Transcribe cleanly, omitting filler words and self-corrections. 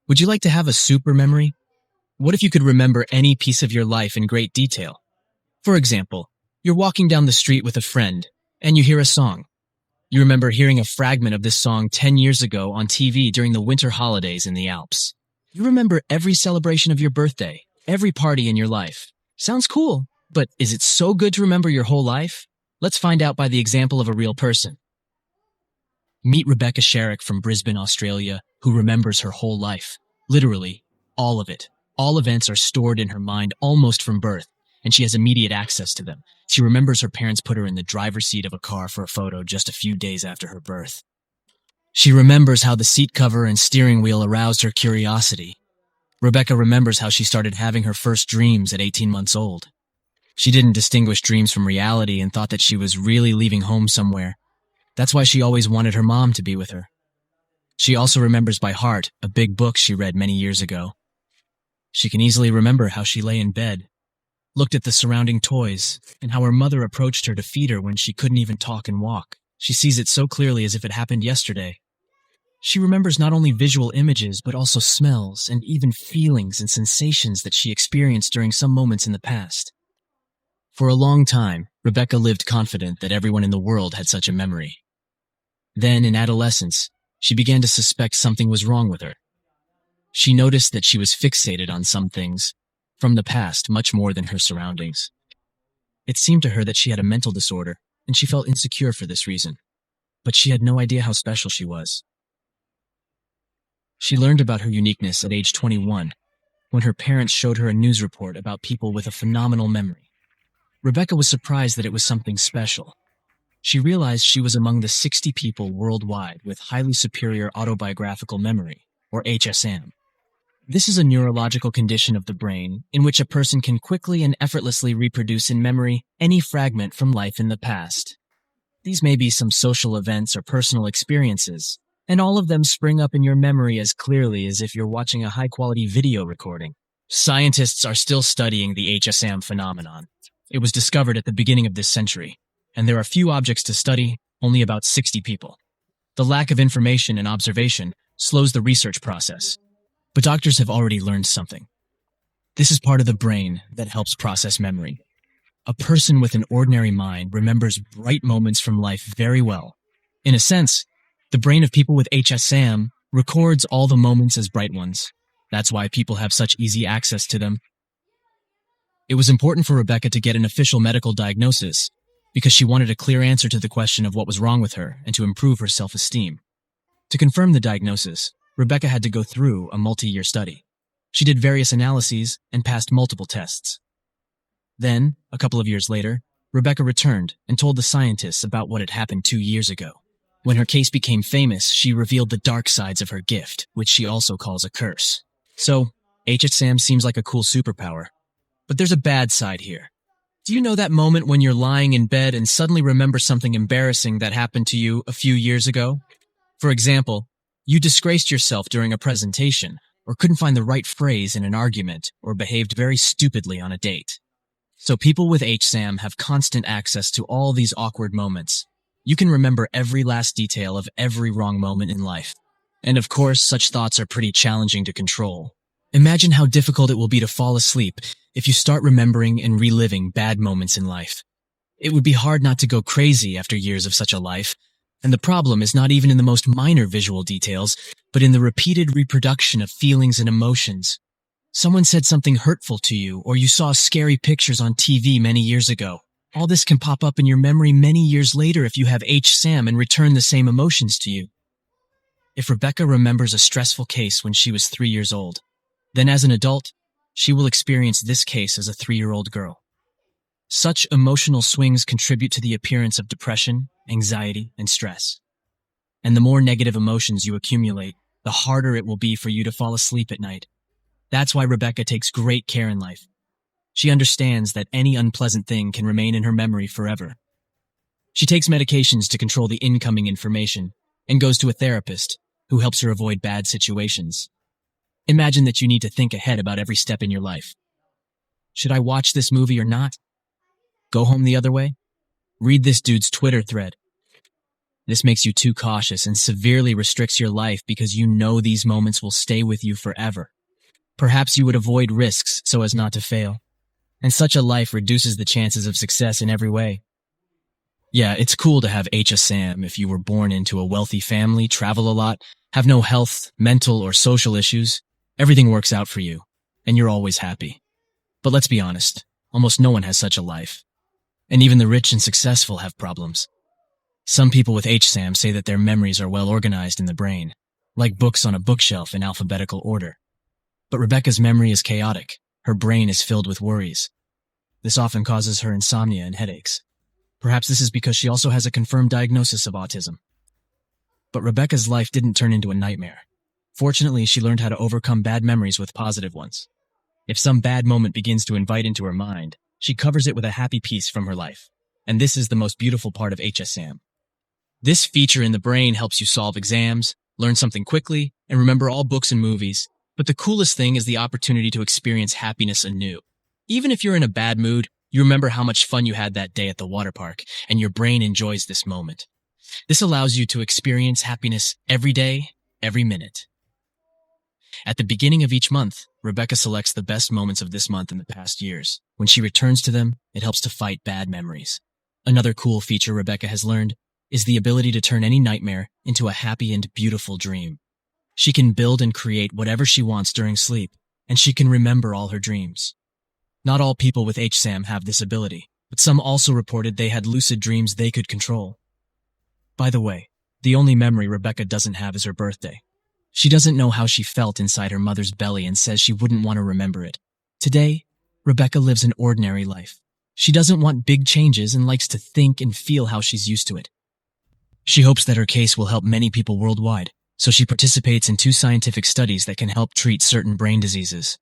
Would you like to have a super memory? What if you could remember any piece of your life in great detail? For example, you're walking down the street with a friend, and you hear a song. You remember hearing a fragment of this song 10 years ago on TV during the winter holidays in the Alps. You remember every celebration of your birthday, every party in your life. Sounds cool, but is it so good to remember your whole life? Let's find out by the example of a real person. Meet Rebecca Sherrick from Brisbane, Australia, who remembers her whole life. Literally, all of it. All events are stored in her mind almost from birth, and she has immediate access to them. She remembers her parents put her in the driver's seat of a car for a photo just a few days after her birth. She remembers how the seat cover and steering wheel aroused her curiosity. Rebecca remembers how she started having her first dreams at 18 months old. She didn't distinguish dreams from reality and thought that she was really leaving home somewhere. That's why she always wanted her mom to be with her. She also remembers by heart a big book she read many years ago. She can easily remember how she lay in bed, looked at the surrounding toys, and how her mother approached her to feed her when she couldn't even talk and walk. She sees it so clearly as if it happened yesterday. She remembers not only visual images, but also smells and even feelings and sensations that she experienced during some moments in the past. For a long time, Rebecca lived confident that everyone in the world had such a memory. Then, in adolescence, she began to suspect something was wrong with her. She noticed that she was fixated on some things from the past much more than her surroundings. It seemed to her that she had a mental disorder, and she felt insecure for this reason. But she had no idea how special she was. She learned about her uniqueness at age 21, when her parents showed her a news report about people with a phenomenal memory. Rebecca was surprised that it was something special. She realized she was among the 60 people worldwide with highly superior autobiographical memory, or HSM. This is a neurological condition of the brain in which a person can quickly and effortlessly reproduce in memory any fragment from life in the past. These may be some social events or personal experiences, and all of them spring up in your memory as clearly as if you're watching a high-quality video recording. Scientists are still studying the HSM phenomenon. It was discovered at the beginning of this century, and there are few objects to study, only about 60 people. The lack of information and observation slows the research process. But doctors have already learned something. This is part of the brain that helps process memory. A person with an ordinary mind remembers bright moments from life very well. In a sense, the brain of people with HSM records all the moments as bright ones. That's why people have such easy access to them. It was important for Rebecca to get an official medical diagnosis because she wanted a clear answer to the question of what was wrong with her and to improve her self-esteem. To confirm the diagnosis, Rebecca had to go through a multi-year study. She did various analyses and passed multiple tests. Then, a couple of years later, Rebecca returned and told the scientists about what had happened 2 years ago. When her case became famous, she revealed the dark sides of her gift, which she also calls a curse. So, HSM seems like a cool superpower. But there's a bad side here. Do you know that moment when you're lying in bed and suddenly remember something embarrassing that happened to you a few years ago? For example, you disgraced yourself during a presentation, or couldn't find the right phrase in an argument, or behaved very stupidly on a date. So people with HSAM have constant access to all these awkward moments. You can remember every last detail of every wrong moment in life. And of course, such thoughts are pretty challenging to control. Imagine how difficult it will be to fall asleep if you start remembering and reliving bad moments in life. It would be hard not to go crazy after years of such a life. And the problem is not even in the most minor visual details, but in the repeated reproduction of feelings and emotions. Someone said something hurtful to you, or you saw scary pictures on TV many years ago. All this can pop up in your memory many years later if you have HSAM and return the same emotions to you. If Rebecca remembers a stressful case when she was 3 years old, then as an adult, she will experience this case as a 3-year-old girl. Such emotional swings contribute to the appearance of depression, anxiety, and stress. And the more negative emotions you accumulate, the harder it will be for you to fall asleep at night. That's why Rebecca takes great care in life. She understands that any unpleasant thing can remain in her memory forever. She takes medications to control the incoming information and goes to a therapist who helps her avoid bad situations. Imagine that you need to think ahead about every step in your life. Should I watch this movie or not? Go home the other way? Read this dude's Twitter thread. This makes you too cautious and severely restricts your life because you know these moments will stay with you forever. Perhaps you would avoid risks so as not to fail. And such a life reduces the chances of success in every way. Yeah, it's cool to have HSAM if you were born into a wealthy family, travel a lot, have no health, mental, or social issues. Everything works out for you, and you're always happy. But let's be honest, almost no one has such a life. And even the rich and successful have problems. Some people with HSAM say that their memories are well organized in the brain, like books on a bookshelf in alphabetical order. But Rebecca's memory is chaotic. Her brain is filled with worries. This often causes her insomnia and headaches. Perhaps this is because she also has a confirmed diagnosis of autism. But Rebecca's life didn't turn into a nightmare. Fortunately, she learned how to overcome bad memories with positive ones. If some bad moment begins to invite into her mind, she covers it with a happy piece from her life. And this is the most beautiful part of HSAM. This feature in the brain helps you solve exams, learn something quickly, and remember all books and movies. But the coolest thing is the opportunity to experience happiness anew. Even if you're in a bad mood, you remember how much fun you had that day at the water park, and your brain enjoys this moment. This allows you to experience happiness every day, every minute. At the beginning of each month, Rebecca selects the best moments of this month in the past years. When she returns to them, it helps to fight bad memories. Another cool feature Rebecca has learned is the ability to turn any nightmare into a happy and beautiful dream. She can build and create whatever she wants during sleep, and she can remember all her dreams. Not all people with HSAM have this ability, but some also reported they had lucid dreams they could control. By the way, the only memory Rebecca doesn't have is her birthday. She doesn't know how she felt inside her mother's belly and says she wouldn't want to remember it. Today, Rebecca lives an ordinary life. She doesn't want big changes and likes to think and feel how she's used to it. She hopes that her case will help many people worldwide, so she participates in 2 scientific studies that can help treat certain brain diseases.